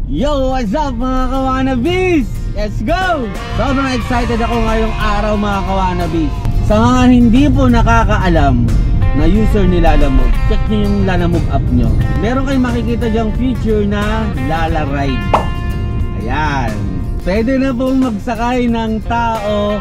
Yo, what's up mga kawanabis? Let's go! Sobrang excited ako ngayong araw mga kawanabis. Sa mga hindi po nakakaalam na user ni Lalamove, check nyo yung Lalamove app nyo. Meron kayong makikita dyang feature na Lala Ride. Ayan. Pwede na pong magsakay ng tao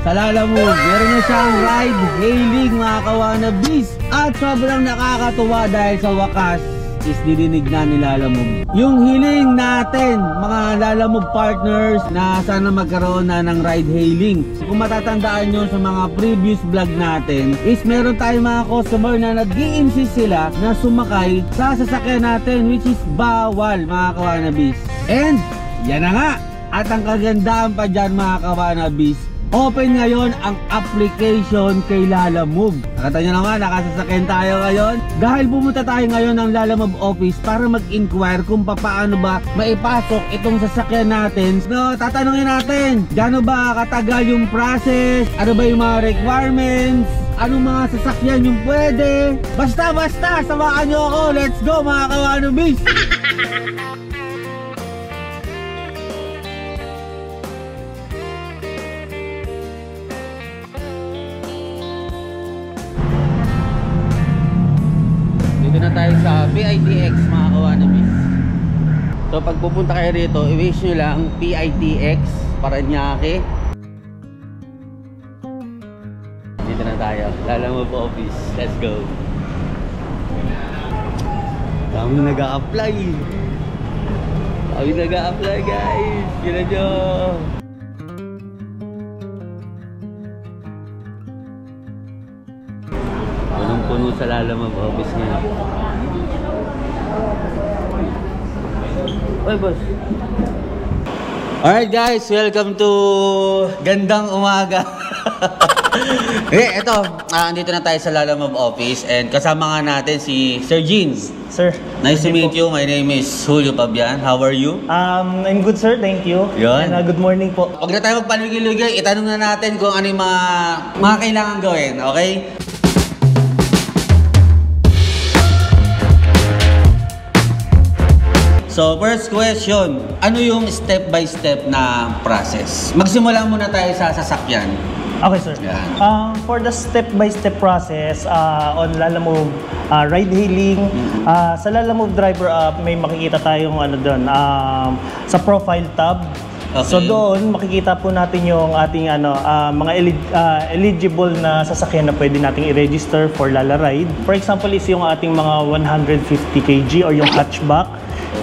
sa Lalamove. Meron na siyang ride hailing mga kawanabis. At sobrang nakakatuwa dahil sa wakas is dirinig na ni Lalamove yung hiling natin mga Lalamove partners na sana magkaroon na ng ride hailing. So, kung matatandaan nyo sa mga previous vlog natin is meron tayong mga customer na nag-i-insist sila na sumakay sa sasakyan natin, which is bawal mga kawanabis. And yan na nga, at ang kagandaan pa dyan mga kawanabis, open ngayon ang application kay Lalamove. Nakita nyo naman, nakasasakyan tayo ngayon. Dahil pumunta tayo ngayon ng Lalamove office para mag-inquire kung paano ba maipasok itong sasakyan natin. So, tatanungin natin, gaano ba katagal yung process? Ano ba yung mga requirements? Anong mga sasakyan yung pwede? Basta, samahan nyo ako. Let's go mga kawanabis! Na tayo sa PITX mga kawanabis. So pag pupunta kayo rito, i-wish nyo lang PITX Parañaque. Dito na tayo, Lalamove office. Let's go. Dami nag-a-apply. Dami nag-a-apply guys. Gila nyo. Punong-puno sa Lalamove office ngayon. Oy, boss. Alright guys, welcome to Gandang Umaga. Eto, andito na tayo sa Lalamove office and kasama nga natin si Sir Jeans. Sir, nice to meet you. My name is Julio Pabian. How are you? I'm good sir, thank you. Yun. And good morning po. Huwag na tayo magpaligay-ligay, itanong na natin kung ano yung mga kailangan gawin, okay? So, first question, ano yung step-by-step na process? Magsimula muna tayo sa sasakyan. Okay, sir. Yeah. For the step-by-step process on Lalamove ride hailing, sa Lalamove driver app, may makikita tayong ano doon, sa profile tab. Okay. So doon makikita po natin yung ating mga eligible na sasakyan na pwede nating i-register for Lala Ride. For example is yung ating mga 150 kg or yung hatchback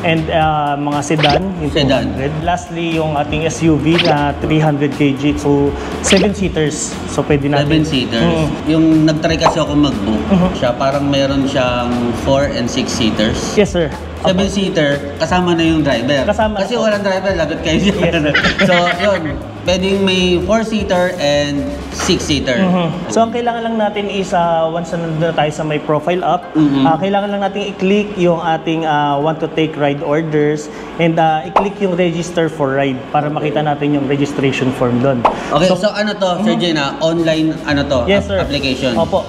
and mga sedan, yung sedan. 200. Lastly, yung ating SUV na 300 kg, so 7-seaters. So pwede natin 7-seaters. Yung nag-try kasi ako mag-book, siya parang meron siyang 4 and 6-seaters. Yes, sir. 7-seater, kasama na yung driver. Kasama kasi na. walang driver, lagot kayo siya. Yes. So, yun. Pwedeng may 4-seater and 6-seater. So, ang kailangan lang natin is, once na tayo sa may profile app, kailangan lang natin i-click yung ating want to take ride orders and i-click yung register for ride para makita natin yung registration form doon. Okay, so ano to, Sir Jenna? Online, ano to? Yes, sir. Application? Opo.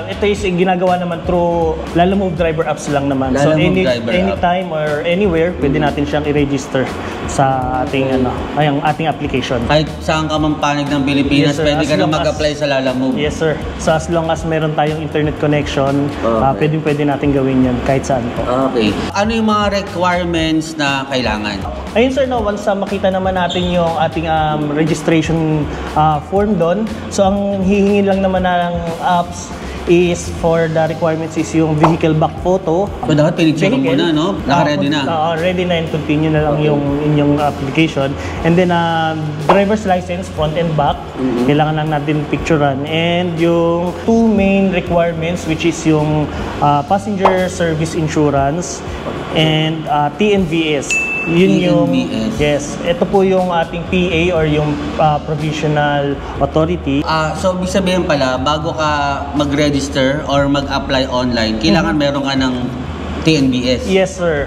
Ito is ginagawa naman through Lalamove driver apps lang naman. So, anytime or anywhere, pwede natin siyang i-register sa ating ating application. Kahit saan ka man panig ng Pilipinas, yes, sir. pwede ka na mag-apply sa Lalamove. Yes, sir. So as long as meron tayong internet connection, pwede natin gawin yan kahit saan po. Okay. Ano yung mga requirements na kailangan? Ayun sir, once makita naman natin yung ating registration form doon, so ang hihingi lang naman ng apps is for the requirements is yung vehicle back photo. So dapat pinicture mo muna, no? Naka-ready na. Ready na and continue na lang yung inyong application. And then driver's license front and back. Kailangan lang natin picturean. And yung two main requirements which is yung passenger service insurance and TNVS. Yun yung, yes, ito po yung ating PA or yung provisional authority. So, ibig sabihin pala, bago ka mag-register or mag-apply online, kailangan meron ka ng TNVS? Yes, sir.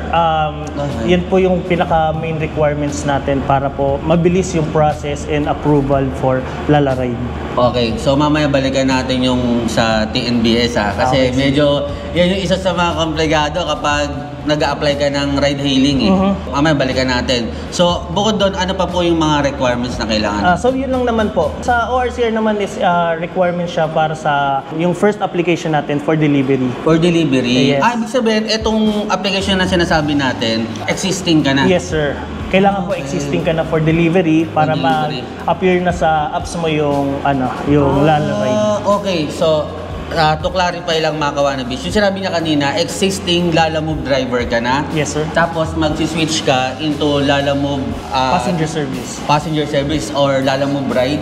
Yan po yung pinaka-main requirements natin para po mabilis yung process and approval for Lala Ride. Okay, so mamaya balikan natin yung sa TNVS kasi medyo yan yung isa sa mga komplikado kapag nag-a-apply ka ng ride hailing eh. Mamaya balikan natin. So, bukod doon, ano pa po yung mga requirements na kailangan? So yun lang naman po. Sa ORCR naman is requirement siya para sa yung first application natin for delivery. For delivery? Yes. Ibig sabihin, itong application na sinasabi natin, existing ka na? Yes, sir. Kailangan po existing ka na for delivery para ma-appear na sa apps mo yung Lala Ride. Okay, so to clarify lang mga kawanabis, yung sinabi niya kanina, existing Lalamove driver ka na. Yes, sir. Tapos mag-switch ka into Lalamove Passenger service. Passenger service or Lalamove ride.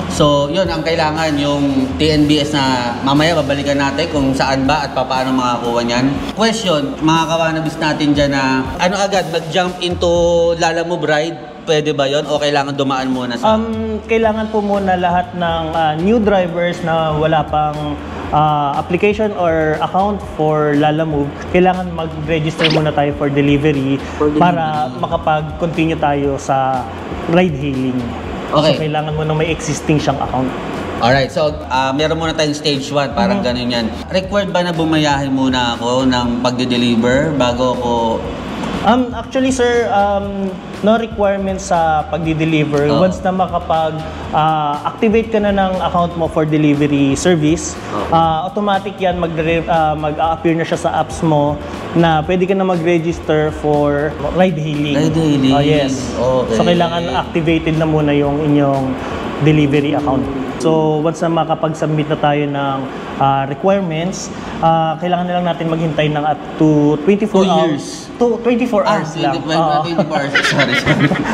So, yun ang kailangan, yung TNBS na mamaya babalikan natin kung saan ba at paano makakuha niyan. Question, mga kawanabis natin dyan na ano agad, mag-jump into Lalamove ride? Pwede ba yon o kailangan dumaan muna sa... Kailangan po muna lahat ng new drivers na wala pang application or account for Lalamove, kailangan mag-register muna tayo for delivery para makapag-continue tayo sa ride hailing. Okay. So, kailangan mo na may existing siyang account. Alright, so meron muna tayong stage 1, parang ganun yan. Required ba na bumayahin muna ako ng pagde-deliver bago ako... Actually, sir, no requirement sa pagdi-deliver. Once na makapag-activate ka na ng account mo for delivery service, automatic yan mag-appear na siya sa apps mo na pwede ka na mag-register for ride hailing. Ride hailing? Yes. Okay. So, kailangan activated na muna yung inyong delivery account. So, once na makapag-submit na tayo ng requirements, kailangan na lang natin maghintay ng up to 24 hours. 24 hours lang. 24 hours. Sorry.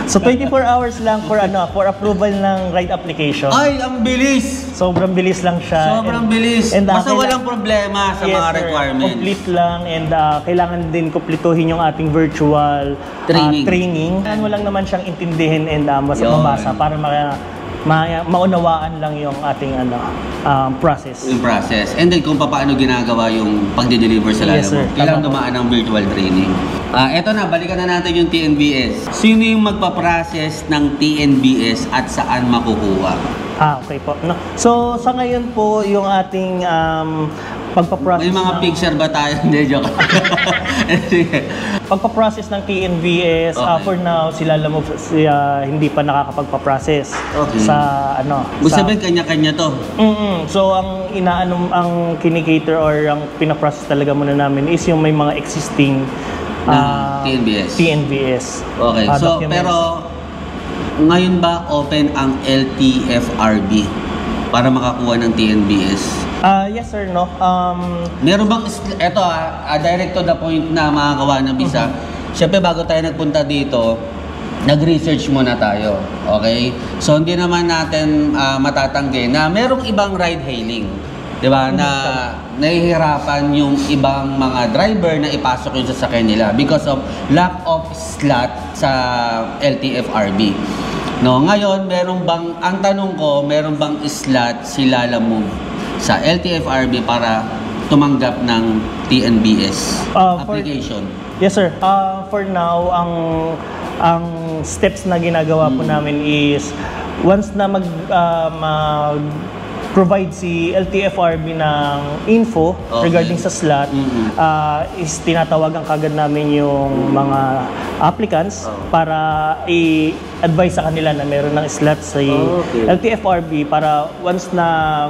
So 24 hours lang for approval ng ride application. Ay, ang bilis! Sobrang bilis lang siya. Sobrang bilis. Basta walang problema sa mga requirements. Complete lang and kailangan din kumpletuhin yung ating virtual training. Kailangan mo lang naman siyang intindihin and mabasa para maunawaan lang yung ating process. Yung process. And then kung paano ginagawa yung pagde-deliver sa Lalamove. Yes, sir. Kailangan dumaan ng virtual training. Eto na, balikan na natin yung TNBS. Sino yung magpa-process ng TNBS at saan makukuha? Okay po. No. So, sa ngayon po, yung ating pagpaprocess May mga picture ba tayo? Hindi, joke. Pagpaprocess ng TNVS, for now, si Lalamove hindi pa nakakapagpaprocess sa Gusto sabihin, kanya-kanya to? So, ang kinikater or ang pinaprocess talaga muna namin is yung may mga existing TNVS. Okay. So, documents. pero ngayon ba open ang LTFRB para makakuha ng TNBS? Yes sir, no. Meron bang, eto direct to the point na mga kawanabis Siyempre bago tayo nagpunta dito, nag-research muna tayo. Okay? So hindi naman natin matatanggi na merong ibang ride hailing. Diba? Na nahihirapan yung ibang mga driver na ipasok yung sasakyan nila because of lack of slot sa LTFRB. No, ngayon, ang tanong ko, meron bang slot si Lalamove sa LTFRB para tumanggap ng TNBS application? Yes sir. For now, ang steps na ginagawa po namin is once na provide si LTFRB ng info regarding sa slot, is tinatawagan kagad namin yung mga applicants para i-advise sa kanila na meron ng slot sa LTFRB para once na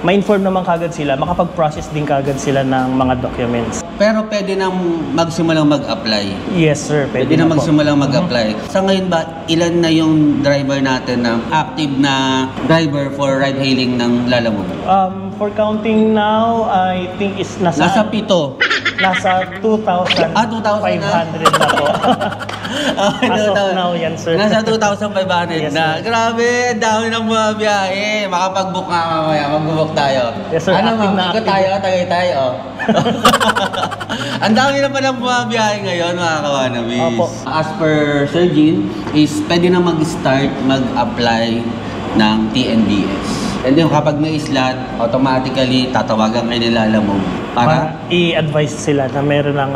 ma-inform naman kagad sila, makapag-process din kagad sila ng mga documents. Pero pwede nang magsimulang mag-apply? Yes sir, pwede na magsimulang mag-apply. Sa ngayon ba, ilan na yung driver natin na active na driver for ride hailing ng Lalamove? For counting now, I think is nasa 7. Nasa 2,500 na po. As of now yan, sir. Nasa 2,500 yes, na. Grabe, dami ng mga biyahe. Makapag-book nga mamaya, mag-book tayo. Yes, sir. Ano ikot tayo, Tagaytay, Ang dami na palang mga biyahe ngayon, mga kawanabis. Opo. As per Sir Jean, is pwede na mag-start, mag-apply ng TNBS. And then kapag may slot, automatically tatawagan kayo ni Lalamove para i-advise sila na meron ng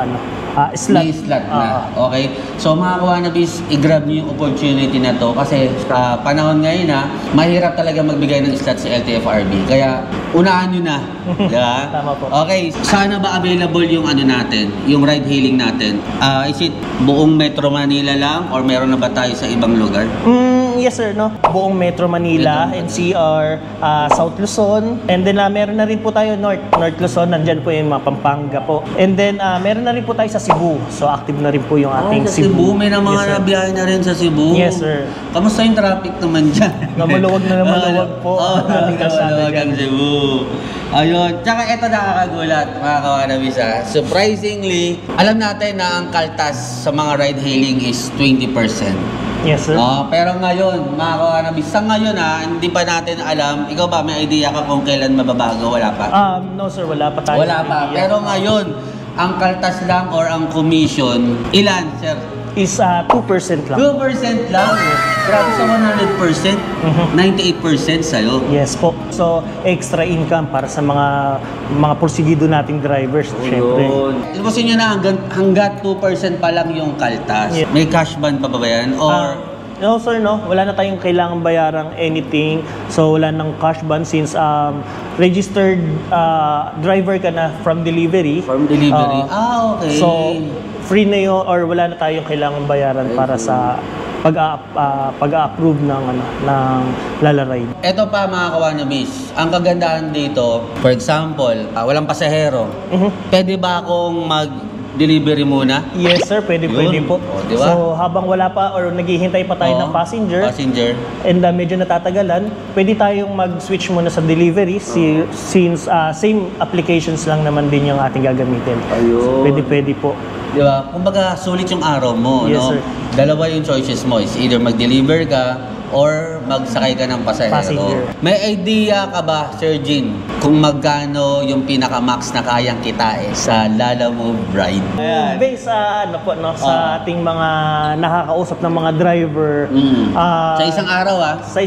slot. May slot na. Okay. So mga kawanabis, i-grab niyo yung opportunity na to kasi sa panahon ngayon mahirap talaga magbigay ng slot sa LTFRB. Kaya unahan nyo na. Diba? Tama po. Okay. Sana ba available yung ano natin, yung ride hailing natin? Is it buong Metro Manila lang or meron na ba tayo sa ibang lugar? Yes sir, no? Buong Metro Manila, NCR, South Luzon, and then meron na rin po tayo North Luzon, nandyan po yung mga Pampanga po. And then meron na rin po tayo sa Cebu, so active na rin po yung ating sa Cebu. May na mga Yes, sir. nabiyahe na rin sa Cebu. Yes sir. Kamusta yung traffic naman dyan? Maluwag na maluwag po. Maraming kalsada maluwag ang dyan. Cebu. Ayun. Tsaka ito nakakagulat, mga kawanabis Surprisingly, alam natin na ang kaltas sa mga ride hailing is 20%. Yes sir. Pero ngayon, mga kawanabis, sa ngayon hindi pa natin alam. Ikaw ba, may idea ka kung kailan mababago? Wala pa? No sir, wala pa tayo. Wala pa. Pero ngayon, ang kaltas lang or ang commission, ilan, sir? Is 2% lang. 2% lang. Grabe sa 100%, 98% sa'yo. Yes po. So, extra income para sa mga porsigido nating drivers, syempre. Ilusin nyo na hanggat 2% pa lang yung kaltas. Yeah. May cash ban pa ba yan? Or No sir, no. Wala na tayong kailangan bayarang anything. So, wala nang cash ban since registered driver ka na from delivery. from delivery? Okay. So, free na yun or wala na tayong kailangan bayaran para sa pag-approve ng Lala Ride. Ito pa mga kawanabis, ang kagandahan dito, for example, walang pasahero. Pwede ba akong mag-delivery muna? Yes sir, pwede po. Diba? So habang wala pa or naghihintay pa tayo ng passenger and medyo natatagalan, pwede tayong mag-switch muna sa delivery since same applications lang naman din yung ating gagamitin. Ayun. Pwede po. Diba? Kumbaga, sulit yung araw mo, Yes, no? sir. Dalawa yung choices mo. Is either mag-deliver ka or magsakay ka ng pasahero. May idea ka ba, Sir Jean, kung magkano yung pinaka-max na kayang kitain sa Lalamove Ride? Based sa sa ating mga nakakausap ng mga driver. Sa isang araw Sa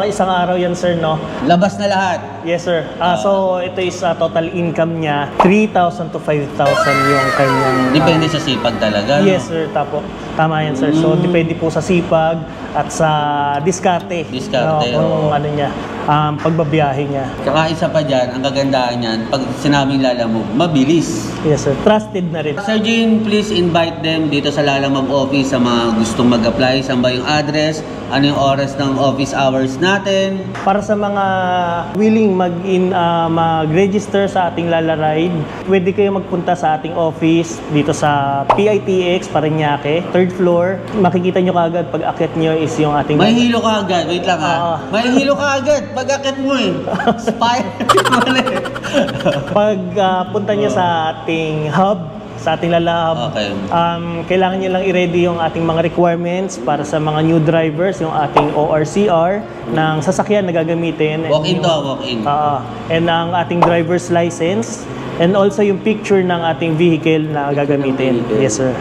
isang araw yan sir, no? labas na lahat. Yes sir. So ito is total income niya 3,000 to 5,000 yung kanyang Depende sa sipag talaga. Yes sir, tama yan sir. So depende po sa sipag at sa diskarte. Kung ano niya, pagbabiyahe niya. Saka isa pa dyan, ang kagandahan niyan, pag sinabing Lalamove, mabilis. Yes sir, trusted na rin. Sir Jean, please invite them dito sa Lalamove office sa mga gustong mag-apply. Saan ba yung address? Ano yung oras ng office hours natin? Para sa mga willing mag-register sa ating Lala Ride, pwede kayo magpunta sa ating office dito sa PITX, Parañaque, 3rd floor. Makikita nyo kaagad pag akit nyo is yung ating... May hilo ka agad. Wait lang May hilo ka agad pag akit mo Spy. Pag punta nyo sa ating hub, sa ating Lala Hub, kailangan nyo lang i-ready yung ating mga requirements para sa mga new drivers, yung ating ORCR ng sasakyan na gagamitin. Walk-in. And ang ating driver's license and also yung picture ng ating vehicle na gagamitin. Yes sir.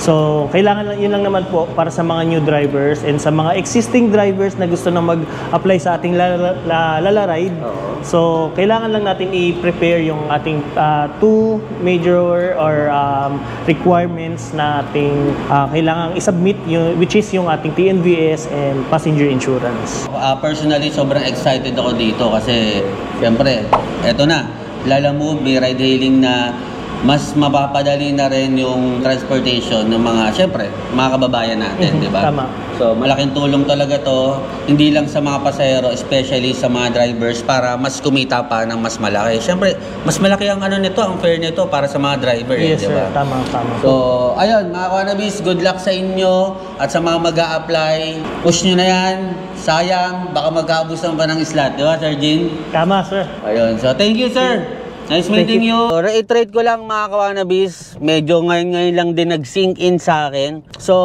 So, kailangan yun lang naman po para sa mga new drivers and sa mga existing drivers na gusto na mag-apply sa ating Lala Ride. So, kailangan lang natin i-prepare yung ating two major or requirements na ating kailangan i-submit, which is yung ating TNVS and passenger insurance. Personally, sobrang excited ako dito kasi, siyempre, eto na, Lalamove, may ride hailing na mas mapapadali na rin yung transportation ng mga, syempre, mga kababayan natin, di ba? Tama. So, malaking tulong talaga to, hindi lang sa mga pasahero, especially sa mga drivers, para mas kumita pa ng mas malaki. Syempre, mas malaki ang nito, ang fare nito para sa mga driver, yes, di ba? Sir. Tama. So, ayun, mga Kawanabis, good luck sa inyo at sa mga mag-a-apply. Push nyo na yan. Sayang, baka magkaabusan pa ng slot, di ba, Sir Jean? Tama, sir. Ayun, so thank you, sir. Nice meeting you. Reiterate ko lang mga Kawanabis, medyo ngayon lang din nag-sink in sa akin. So,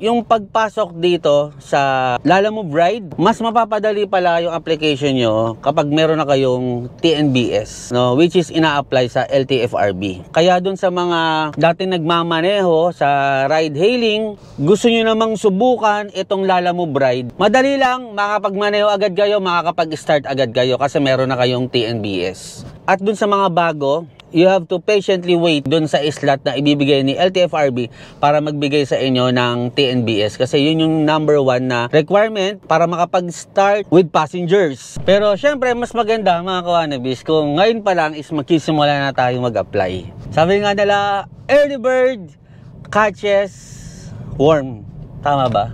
yung pagpasok dito sa Lalamove Ride, mas mapapadali pala yung application nyo kapag meron na kayong TNBS, no, which is ina-apply sa LTFRB. Kaya dun sa mga dati nagmamaneho sa ride hailing, gusto nyo namang subukan itong Lalamove Ride, madali lang, makakapagmaneho agad kayo, makakapag-start agad kayo kasi meron na kayong TNBS. At dun sa mga bago, you have to patiently wait dun sa slot na ibibigay ni LTFRB para magbigay sa inyo ng TNBS. Kasi yun yung number 1 na requirement para makapag-start with passengers. Pero syempre, mas maganda mga kawanabis kung ngayon pa lang is magsisimula na tayo mag-apply. Sabi nga nila, early bird catches worm. Tama ba?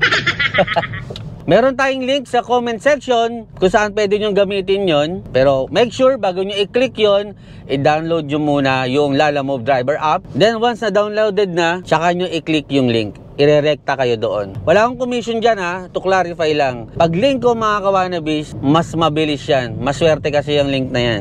Meron tayong link sa comment section kung saan pwede nyo gamitin yon. Pero make sure bago nyo i-click yon, i-download nyo muna yung Lalamove Driver app. Then once na downloaded na, tsaka nyo i-click yung link. Irerekta kayo doon. Wala akong commission dyan ha, to clarify lang. Pag link ko mga kawanabis, mas mabilis yan. Maswerte kasi yung link na yan.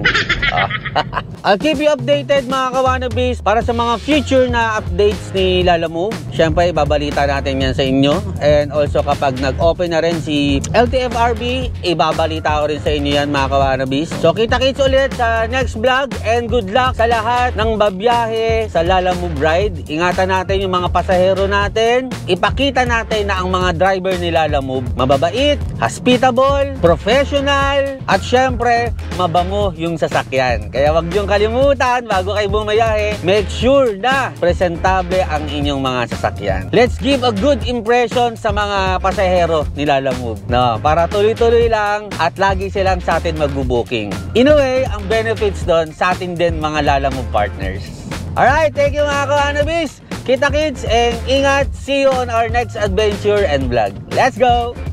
I'll keep you updated mga kawanabis para sa mga future na updates ni Lalamove. Siyempre, babalita natin yan sa inyo. And also kapag nag-open na rin si LTFRB, ibabalita ko rin sa inyo yan mga kawanabis. So kita-kits ulit sa next vlog and good luck sa lahat ng babiyahe sa Lalamove Ride. Ingatan natin yung mga pasahero natin. Ipakita natin na ang mga driver ni Lalamove mababait, hospitable, professional, at syempre, mabango yung sasakyan. Kaya wag niyong kalimutan bago kayo bumayahe, make sure na presentable ang inyong mga sasakyan. Let's give a good impression sa mga pasahero ni Lalamove, no? Para tuloy-tuloy lang at lagi silang sa atin magbo-booking. In a way, ang benefits doon sa atin din mga Lalamove partners. Alright, thank you mga kawanabis. Kita-kits and ingat. See you on our next adventure and vlog. Let's go!